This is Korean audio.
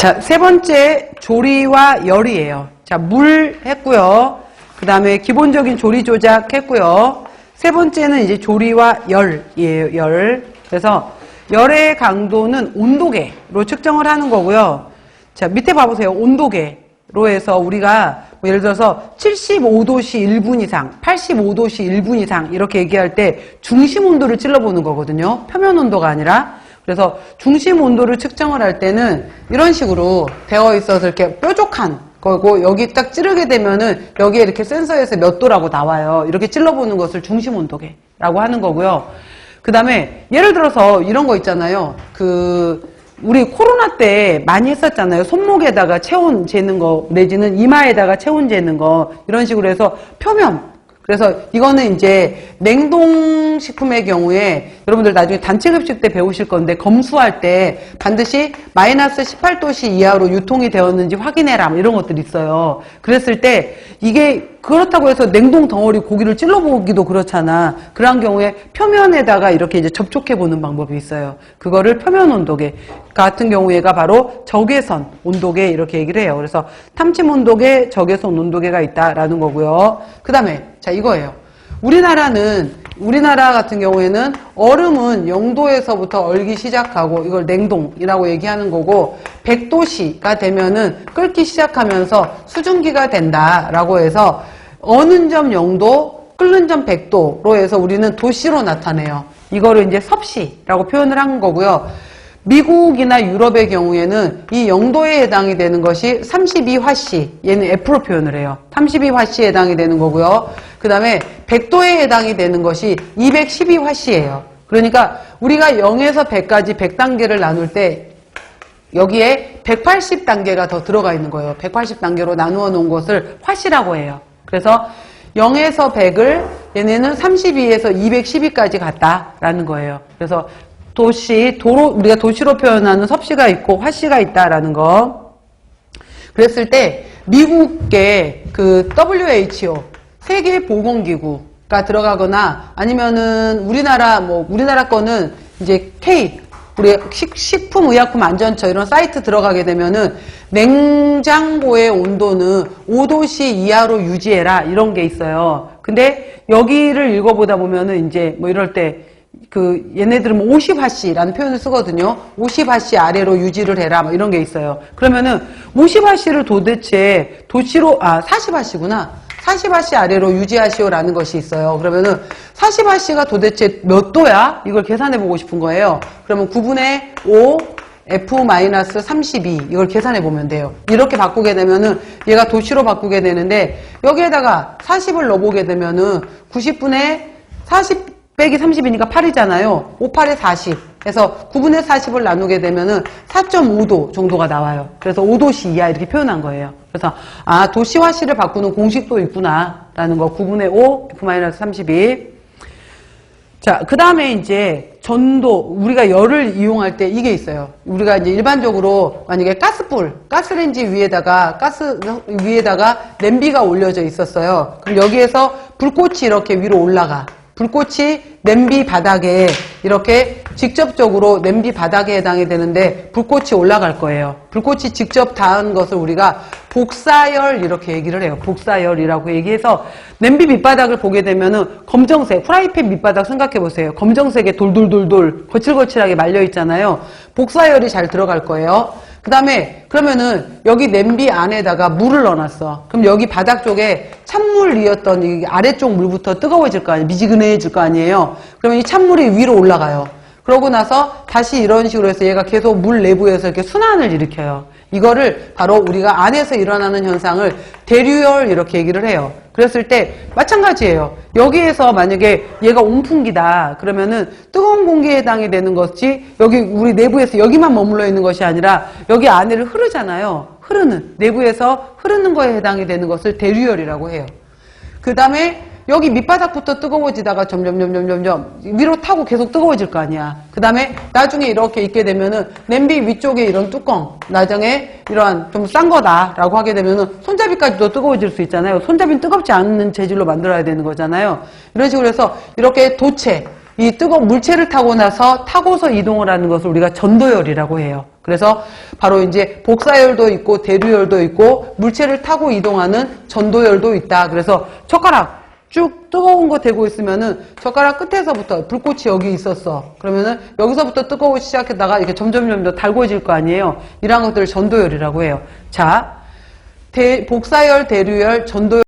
자, 세 번째 조리와 열이에요. 자, 물 했고요. 그 다음에 기본적인 조리 조작 했고요. 세 번째는 이제 조리와 열이에요. 열. 그래서 열의 강도는 온도계로 측정을 하는 거고요. 자, 밑에 봐보세요. 온도계로 해서 우리가 뭐 예를 들어서 75도씨 1분 이상, 85도씨 1분 이상 이렇게 얘기할 때 중심 온도를 찔러보는 거거든요. 표면 온도가 아니라. 그래서 중심 온도를 측정을 할 때는 이런 식으로 되어 있어서 이렇게 뾰족한 거고, 여기 딱 찌르게 되면은 여기에 이렇게 센서에서 몇 도라고 나와요. 이렇게 찔러보는 것을 중심 온도계라고 하는 거고요. 그 다음에 예를 들어서 이런 거 있잖아요. 우리 코로나 때 많이 했었잖아요. 손목에다가 체온 재는 거, 내지는 이마에다가 체온 재는 거, 이런 식으로 해서 표면. 그래서 이거는 이제 냉동식품의 경우에 여러분들 나중에 단체급식 때 배우실 건데, 검수할 때 반드시 마이너스 18도씨 이하로 유통이 되었는지 확인해라, 뭐 이런 것들이 있어요. 그랬을 때 이게 그렇다고 해서 냉동 덩어리 고기를 찔러보기도 그렇잖아. 그런 경우에 표면에다가 이렇게 이제 접촉해 보는 방법이 있어요. 그거를 표면 온도계 같은 경우에가 바로 적외선 온도계 이렇게 얘기를 해요. 그래서 탐침 온도계, 적외선 온도계가 있다라는 거고요. 그 다음에 자, 이거예요. 우리나라 같은 경우에는 얼음은 0도에서부터 얼기 시작하고 이걸 냉동이라고 얘기하는 거고, 100도씨가 되면은 끓기 시작하면서 수증기가 된다라고 해서 어는 점 0도, 끓는 점 100도로 해서 우리는 도씨로 나타내요. 이거를 이제 섭씨라고 표현을 한 거고요. 미국이나 유럽의 경우에는 이 0도에 해당이 되는 것이 32화씨, 얘는 F로 표현을 해요. 32화씨에 해당이 되는 거고요. 그 다음에 100도에 해당이 되는 것이 212화씨예요. 그러니까 우리가 0에서 100까지 100단계를 나눌 때 여기에 180단계가 더 들어가 있는 거예요. 180단계로 나누어 놓은 것을 화씨라고 해요. 그래서 0에서 100을 얘네는 32에서 212까지 갔다라는 거예요. 그래서 우리가 도시로 표현하는 섭씨가 있고 화씨가 있다라는 거. 그랬을 때 미국의 그 WHO 세계보건기구가 들어가거나 아니면은 우리나라 거는 이제 우리 식품의약품안전처 이런 사이트 들어가게 되면은 냉장고의 온도는 5도씨 이하로 유지해라 이런 게 있어요. 근데 여기를 읽어보다 보면은 이제 뭐 이럴 때 얘네들은 50화씨라는 표현을 쓰거든요. 50화씨 아래로 유지를 해라, 뭐 이런 게 있어요. 그러면은 50화씨를 도대체 40화씨구나. 40화씨 아래로 유지하시오라는 것이 있어요. 그러면은 40화씨가 도대체 몇 도야? 이걸 계산해 보고 싶은 거예요. 그러면 9분의 5 F-32 이걸 계산해 보면 돼요. 이렇게 바꾸게 되면은 얘가 도시로 바꾸게 되는데, 여기에다가 40을 넣어보게 되면은 90분의 40 빼기 30이니까 8이잖아요. 5, 8에 40. 해서 9분의 40을 나누게 되면은 4.5도 정도가 나와요. 그래서 5도씨 이하 이렇게 표현한 거예요. 그래서 도시화씨를 바꾸는 공식도 있구나 라는 거. 9분의 5 F-32. 자, 그 다음에 이제 전도, 우리가 열을 이용할 때 이게 있어요. 우리가 이제 일반적으로 만약에 가스레인지 위에다가 냄비가 올려져 있었어요. 그럼 여기에서 불꽃이 이렇게 위로 올라가. 불꽃이 냄비 바닥에 이렇게 직접적으로 냄비 바닥에 해당이 되는데 불꽃이 올라갈 거예요. 불꽃이 직접 닿은 것을 우리가 복사열 이렇게 얘기를 해요. 복사열이라고 얘기해서 냄비 밑바닥을 보게 되면은 검정색, 프라이팬 밑바닥 생각해 보세요. 검정색에 돌돌돌돌 거칠거칠하게 말려 있잖아요. 복사열이 잘 들어갈 거예요. 그 다음에 그러면은 여기 냄비 안에다가 물을 넣어놨어. 그럼 여기 바닥 쪽에 찬물이었던 이 아래쪽 물부터 뜨거워질 거 아니에요. 미지근해질 거 아니에요. 그러면 이 찬물이 위로 올라가요. 그러고 나서 다시 이런 식으로 해서 얘가 계속 물 내부에서 이렇게 순환을 일으켜요. 이거를 바로 우리가 안에서 일어나는 현상을 대류열 이렇게 얘기를 해요. 그랬을 때 마찬가지예요. 여기에서 만약에 얘가 온풍기다 그러면은 뜨거운 공기에 해당이 되는 것이 여기 우리 내부에서 여기만 머물러 있는 것이 아니라 여기 안에를 흐르잖아요. 내부에서 흐르는 거에 해당이 되는 것을 대류열이라고 해요. 그 다음에 여기 밑바닥부터 뜨거워지다가 점점 위로 타고 계속 뜨거워질 거 아니야. 그 다음에 나중에 이렇게 있게 되면은 냄비 위쪽에 이런 뚜껑, 나중에 이러한 좀 싼 거다라고 하게 되면은 손잡이까지도 뜨거워질 수 있잖아요. 손잡이는 뜨겁지 않은 재질로 만들어야 되는 거잖아요. 이런 식으로 해서 이렇게 도체, 이 뜨거운 물체를 타고 나서 타고서 이동을 하는 것을 우리가 전도열이라고 해요. 그래서 바로 이제 복사열도 있고 대류열도 있고 물체를 타고 이동하는 전도열도 있다. 그래서 젓가락 쭉 뜨거운 거 대고 있으면은 젓가락 끝에서부터 불꽃이 여기 있었어. 그러면은 여기서부터 뜨거워 시작했다가 이렇게 점점 더 달궈질 거 아니에요. 이런 것들을 전도열이라고 해요. 자, 복사열, 대류열, 전도열